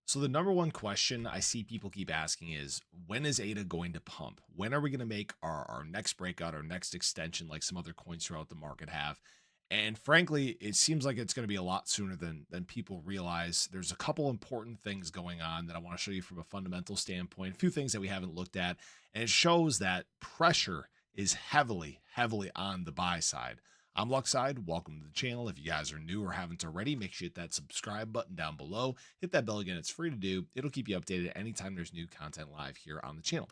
So the number one question I see people keep asking is, when is ADA going to pump? When are we going to make our next breakout, our next extension, like some other coins throughout the market have? And frankly, it seems like it's going to be a lot sooner than people realize. There's a couple important things going on that I want to show you from a fundamental standpoint, a few things that we haven't looked at, and it shows that pressure is heavily on the buy side. I'm Luckside. Welcome to the channel. If you guys are new or haven't already, make sure you hit that subscribe button down below. Hit that bell again. It's free to do. It'll keep you updated anytime there's new content live here on the channel.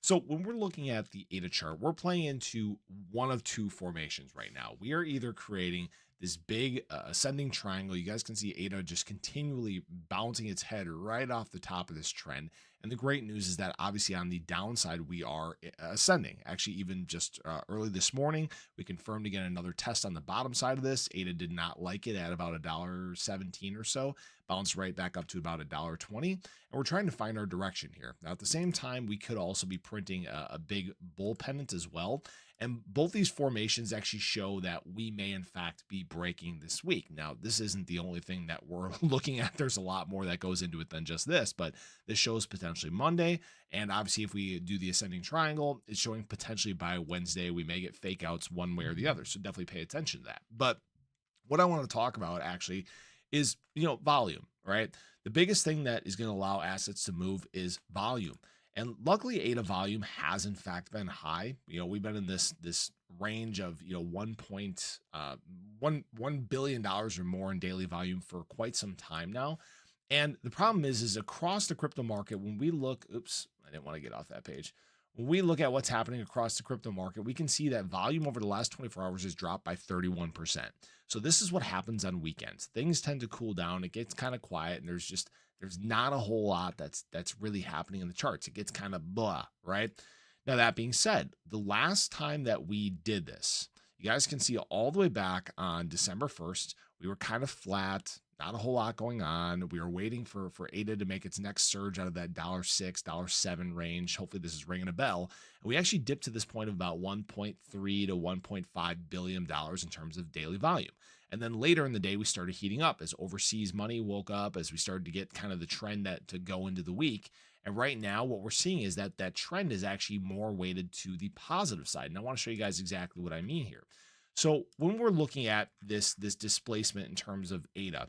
So when we're looking at the ADA chart, we're playing into one of two formations right now. We are either creating this big ascending triangle. You guys can see ADA just continually bouncing its head right off the top of this trend. And the great news is that obviously on the downside, we are ascending. Actually, even just early this morning, we confirmed again another test on the bottom side of this. ADA did not like it at about $1.17 or so, bounced right back up to about $1.20. And we're trying to find our direction here. Now, at the same time, we could also be printing a big bull pennant as well. And both these formations actually show that we may, in fact, be breaking this week. Now, this isn't the only thing that we're looking at. There's a lot more that goes into it than just this, but this shows potentially Monday. And obviously, if we do the ascending triangle, it's showing potentially by Wednesday, we may get fake outs one way or the other. So definitely pay attention to that. But what I want to talk about actually is, volume, right? The biggest thing that is going to allow assets to move is volume. And luckily, ADA volume has in fact been high. We've been in this range of $1 billion or more in daily volume for quite some time now. And the problem is across the crypto market, when we look, oops, I didn't want to get off that page. When we look at what's happening across the crypto market, we can see that volume over the last 24 hours has dropped by 31%. So this is what happens on weekends. Things tend to cool down. It gets kind of quiet, and there's not a whole lot that's really happening in the charts. It gets kind of blah, right? Now, that being said, the last time that we did this, you guys can see all the way back on December 1st, we were kind of flat, not a whole lot going on. We were waiting for ADA to make its next surge out of that $6, $7 range. Hopefully this is ringing a bell. And we actually dipped to this point of about $1.3 to $1.5 billion in terms of daily volume. And then later in the day, we started heating up as overseas money woke up, as we started to get kind of the trend that to go into the week. And right now, what we're seeing is that that trend is actually more weighted to the positive side. And I want to show you guys exactly what I mean here. So when we're looking at this displacement in terms of ADA,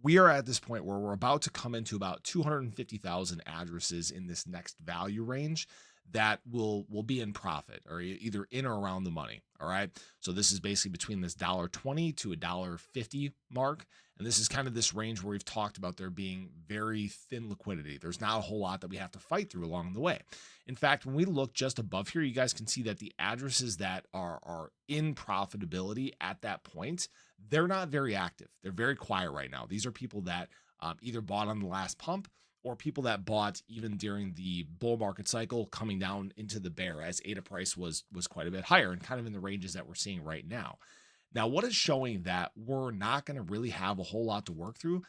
we are at this point where we're about to come into about 250,000 addresses in this next value range that will be in profit or either in or around the money. All right. So this is basically between this $1.20 to $1.50 mark. And this is kind of this range where we've talked about there being very thin liquidity. There's not a whole lot that we have to fight through along the way. In fact, when we look just above here, you guys can see that the addresses that are in profitability at that point, they're not very active. They're very quiet right now. These are people that either bought on the last pump or people that bought even during the bull market cycle coming down into the bear as ADA price was quite a bit higher and kind of in the ranges that we're seeing right now. Now, what is showing that we're not going to really have a whole lot to work through?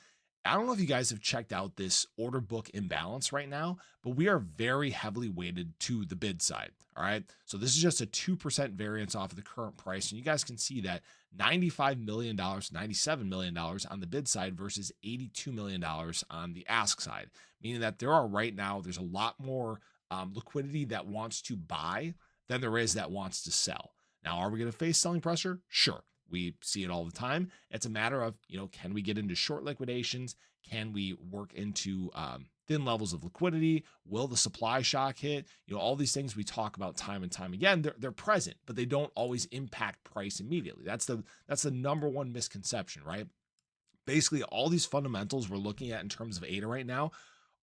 I don't know if you guys have checked out this order book imbalance right now, but we are very heavily weighted to the bid side. All right. So this is just a 2% variance off of the current price. And you guys can see that $95 million, $97 million on the bid side versus $82 million on the ask side, meaning that there's a lot more liquidity that wants to buy than there is that wants to sell. Now, are we going to face selling pressure? Sure. We see it all the time. It's a matter of, can we get into short liquidations? Can we work into thin levels of liquidity? Will the supply shock hit? All these things we talk about time and time again, they're present, but they don't always impact price immediately. That's the number one misconception, right? Basically, all these fundamentals we're looking at in terms of ADA right now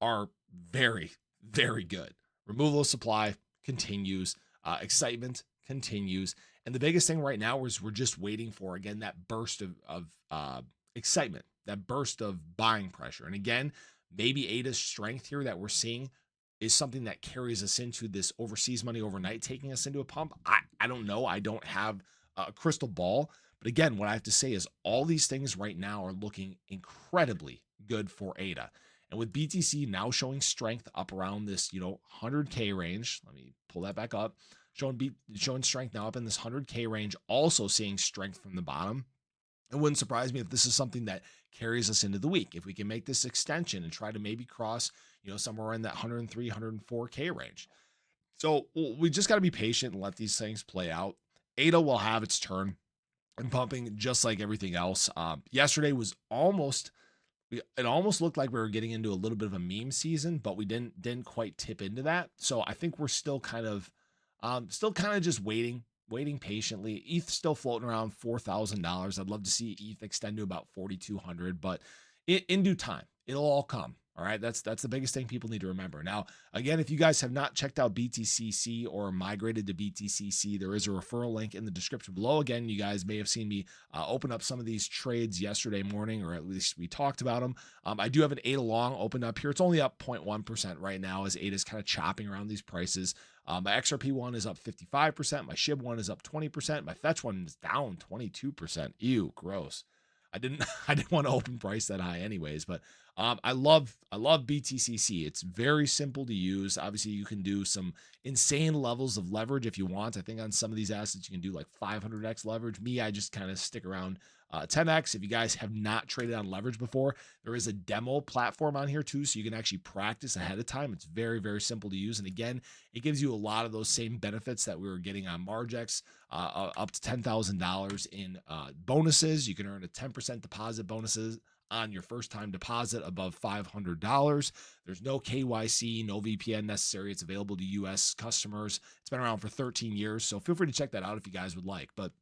are very, very good. Removal of supply continues. Excitement continues. And the biggest thing right now is we're just waiting for, again, that burst of excitement, that burst of buying pressure. And again, maybe ADA's strength here that we're seeing is something that carries us into this overseas money overnight, taking us into a pump. I don't know. I don't have a crystal ball. But again, what I have to say is all these things right now are looking incredibly good for ADA. And with BTC now showing strength up around this, 100K range, let me pull that back up. Showing strength now up in this 100K range, also seeing strength from the bottom. It wouldn't surprise me if this is something that carries us into the week. If we can make this extension and try to maybe cross, somewhere in that 103, 104K range. So we just got to be patient and let these things play out. ADA will have its turn and pumping just like everything else. Yesterday was it almost looked like we were getting into a little bit of a meme season, but we didn't quite tip into that. So I think we're still kind of just waiting patiently. ETH still floating around $4,000. I'd love to see ETH extend to about 4,200, but in due time, it'll all come. All right, that's the biggest thing people need to remember. Now, again, if you guys have not checked out BTCC or migrated to BTCC, there is a referral link in the description below. Again, you guys may have seen me open up some of these trades yesterday morning, or at least we talked about them. I do have an ADA long opened up here. It's only up 0.1% right now as ADA is kind of chopping around these prices. My XRP one is up 55%. My SHIB one is up 20%. My Fetch one is down 22%. Ew, gross. I didn't I didn't want to open price that high anyways, but I love BTCC. It's very simple to use. Obviously, you can do some insane levels of leverage if you want. I think on some of these assets you can do like 500x leverage. Me, I just kind of stick around 10x. If you guys have not traded on leverage before, there is a demo platform on here too, so you can actually practice ahead of time. It's very, very simple to use, and again, it gives you a lot of those same benefits that we were getting on Margex, up to $10,000 in bonuses. You can earn a 10% deposit bonuses on your first time deposit above $500. There's no KYC, no VPN necessary. It's available to US customers. It's been around for 13 years, so feel free to check that out if you guys would like. But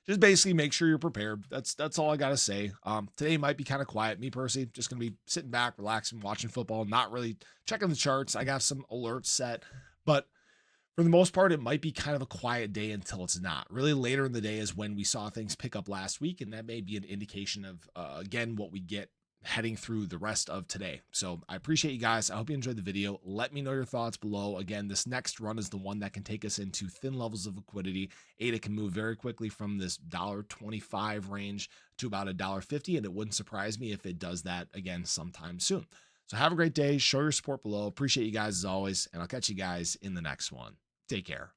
just basically make sure you're prepared. That's all I got to say. Today might be kind of quiet. Me personally, just going to be sitting back, relaxing, watching football, not really checking the charts. I got some alerts set, but for the most part, it might be kind of a quiet day until it's not. Really later in the day is when we saw things pick up last week, and that may be an indication of, again, what we get heading through the rest of today. So I appreciate you guys. I hope you enjoyed the video. Let me know your thoughts below. Again, this next run is the one that can take us into thin levels of liquidity. ADA can move very quickly from this $1.25 range to about $1.50, and it wouldn't surprise me if it does that again sometime soon. So have a great day. Show your support below. Appreciate you guys as always, and I'll catch you guys in the next one. Take care.